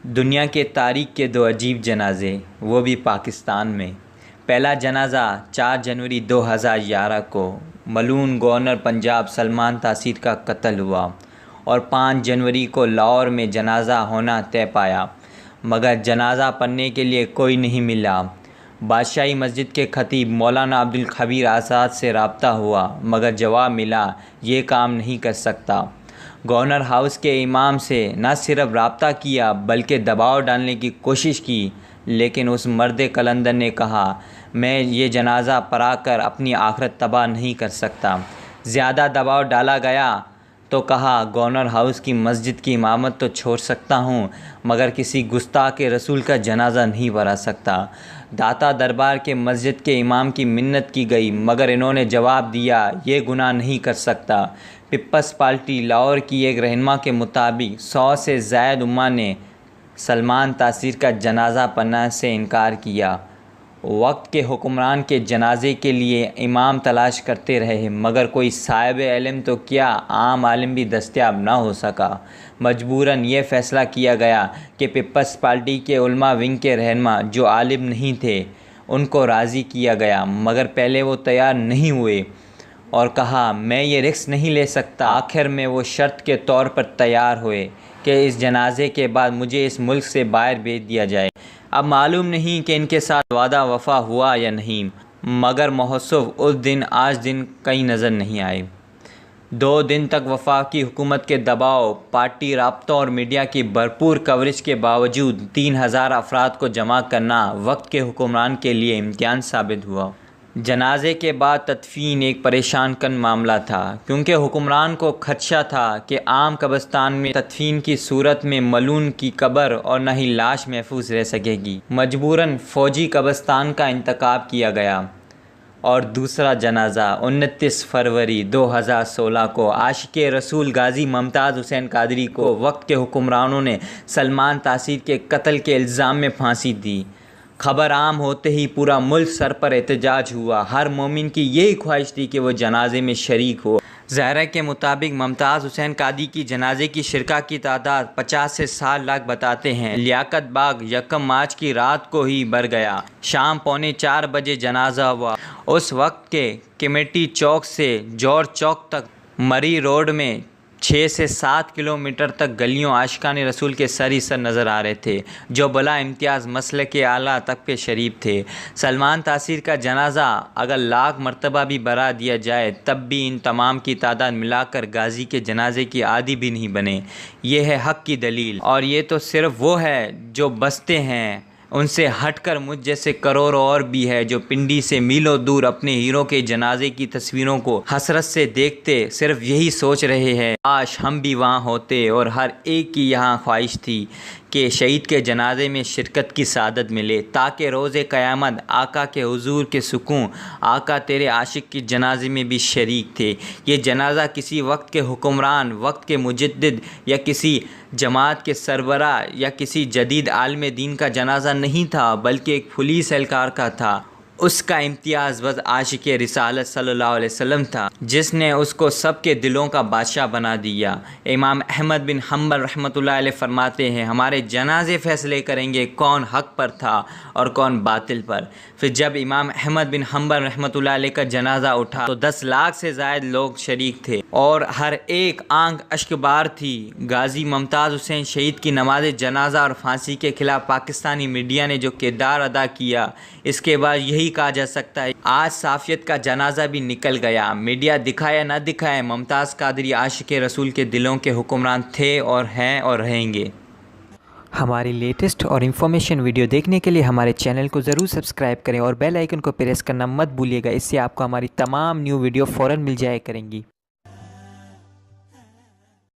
दुनिया के तारीख़ के दो अजीब जनाजे, वो भी पाकिस्तान में। पहला जनाजा 4 जनवरी 2011 को मलून गवर्नर पंजाब सलमान तासीर का कत्ल हुआ और 5 जनवरी को लाहौर में जनाजा होना तय पाया, मगर जनाजा पढ़ने के लिए कोई नहीं मिला। बादशाही मस्जिद के खतीब मौलाना अब्दुल खबीर आज़ाद से रब्ता हुआ, मगर जवाब मिला ये काम नहीं कर सकता। गवर्नर हाउस के इमाम से न सिर्फ रब्ता किया बल्कि दबाव डालने की कोशिश की, लेकिन उस मर्द कलंदर ने कहा मैं ये जनाजा पढ़ा कर अपनी आखिरत तबाह नहीं कर सकता। ज़्यादा दबाव डाला गया तो कहा गवर्नर हाउस की मस्जिद की इमामत तो छोड़ सकता हूँ, मगर किसी गुस्ताख रसूल का जनाजा नहीं पढ़ा सकता। दाता दरबार के मस्जिद के इमाम की मिन्नत की गई, मगर इन्होंने जवाब दिया ये गुनाह नहीं कर सकता। पीपल्स पार्टी लाहौर की एक रहनुमा के मुताबिक 100 से ज़ायद उम्मा ने सलमान तासीर का जनाजा पढ़ने से इनकार किया। वक्त के हुक्मरान के जनाजे के लिए इमाम तलाश करते रहे, मगर कोई साहिब इल्म तो क्या आम आलिम भी दस्तयाब ना हो सका। मजबूरन ये फ़ैसला किया गया कि पीपल्स पार्टी के उलमा विंग के रहनुमा जो आलिम नहीं थे उनको राज़ी किया गया, मगर पहले वो तैयार नहीं हुए और कहा मैं ये रिस्क नहीं ले सकता। आखिर में वो शर्त के तौर पर तैयार हुए कि इस जनाजे के बाद मुझे इस मुल्क से बाहर भेज दिया जाए। अब मालूम नहीं कि इनके साथ वादा वफ़ा हुआ या नहीं, मगर महोत्सव उस दिन आज दिन कहीं नज़र नहीं आए। 2 दिन तक वफाकी हुकूमत के दबाव, पार्टी राब्तों और मीडिया की भरपूर कवरेज के बावजूद 3000 अफराद को जमा करना वक्त के हुक्मरान के लिए इम्तिहान साबित हुआ। जनाजे के बाद तदफीन एक परेशान कन मामला था, क्योंकि हुक्मरान को खदशा था कि आम कब्रिस्तान में तदफीन की सूरत में मलून की कब्र और न ही लाश महफूज रह सकेगी। मजबूरन फ़ौजी कब्रिस्तान का इंतखाब किया गया और दूसरा जनाजा 29 फरवरी 2016 को आशिक़े रसूल गाज़ी मुमताज़ हुसैन कादरी को वक्त के हुक्मरानों ने सलमान तासीर के कत्ल के इल्ज़ाम में फांसी दी। खबर आम होते ही पूरा मुल्क सर पर एहतजाज हुआ। हर मोमिन की यही ख्वाहिश थी कि वो जनाजे में शरीक हो। ज़ाहरा के मुताबिक मुमताज़ हुसैन कादरी की जनाजे की शिरका की तादाद 50 से 60 लाख बताते हैं। लियाकत बाग 1 मार्च की रात को ही भर गया। शाम 3:45 बजे जनाजा हुआ। उस वक्त के कमेटी चौक से जौहर चौक तक मरी रोड में 6 से 7 किलोमीटर तक गलियों आशिकान रसूल के सर ही सर नज़र आ रहे थे, जो बला इम्तियाज़ मसले के आला तबके शरीफ थे। सलमान तासीर का जनाजा अगर लाख मरतबा भी बढ़ा दिया जाए तब भी इन तमाम की तादाद मिलाकर गाजी के जनाजे की आधी भी नहीं बने। ये है हक़ की दलील, और ये तो सिर्फ वो है जो बसते हैं। उनसे हटकर मुझ जैसे करोड़ों और भी है जो पिंडी से मीलों दूर अपने हीरो के जनाजे की तस्वीरों को हसरत से देखते सिर्फ यही सोच रहे हैं काश हम भी वहाँ होते। और हर एक की यहाँ ख्वाहिश थी कि शहीद के जनाजे में शिरकत की सादत मिले, ताकि रोज़े क़यामत आका के हुजूर के सुकून आका तेरे आशिक की जनाजे में भी शरीक थे। ये जनाजा किसी वक्त के हुक्मरान, वक्त के मुजद्दिद या किसी जमात के सरबरा या किसी जदीद आलिम दीन का जनाजा नहीं था, बल्कि एक पुलिस एहलकार का था। उसका इम्तियाज़ बस आशिक़े रिसालत सल्लल्लाहु अलैहि वसल्लम था, जिसने उसको सबके दिलों का बादशाह बना दिया। इमाम अहमद बिन हम्बल रहमतुल्लाह अलैह फरमाते हैं हमारे जनाजे फ़ैसले करेंगे कौन हक़ पर था और कौन बातिल पर। फिर जब इमाम अहमद बिन हम्बल रहमतुल्लाह अलैह का जनाजा उठा तो 10 लाख से ज़ायद लोग शरीक थे और हर एक आंख अश्कबार थी। गाज़ी मुमताज़ हुसैन शहीद की नमाज जनाजा और फांसी के खिलाफ पाकिस्तानी मीडिया ने जो किरदार अदा किया, इसके बाद यही कहा जा सकता है आज साफ़ियत का जनाजा भी निकल गया। मीडिया दिखाया ना दिखाए, मुमताज़ कादरी आशिक़े रसूल के दिलों के हुक्मरान थे और हैं और रहेंगे। हमारी लेटेस्ट और इन्फॉर्मेशन वीडियो देखने के लिए हमारे चैनल को ज़रूर सब्सक्राइब करें और बेल आइकन को प्रेस करना मत भूलिएगा। इससे आपको हमारी तमाम न्यू वीडियो फ़ौरन मिल जाया करेंगी।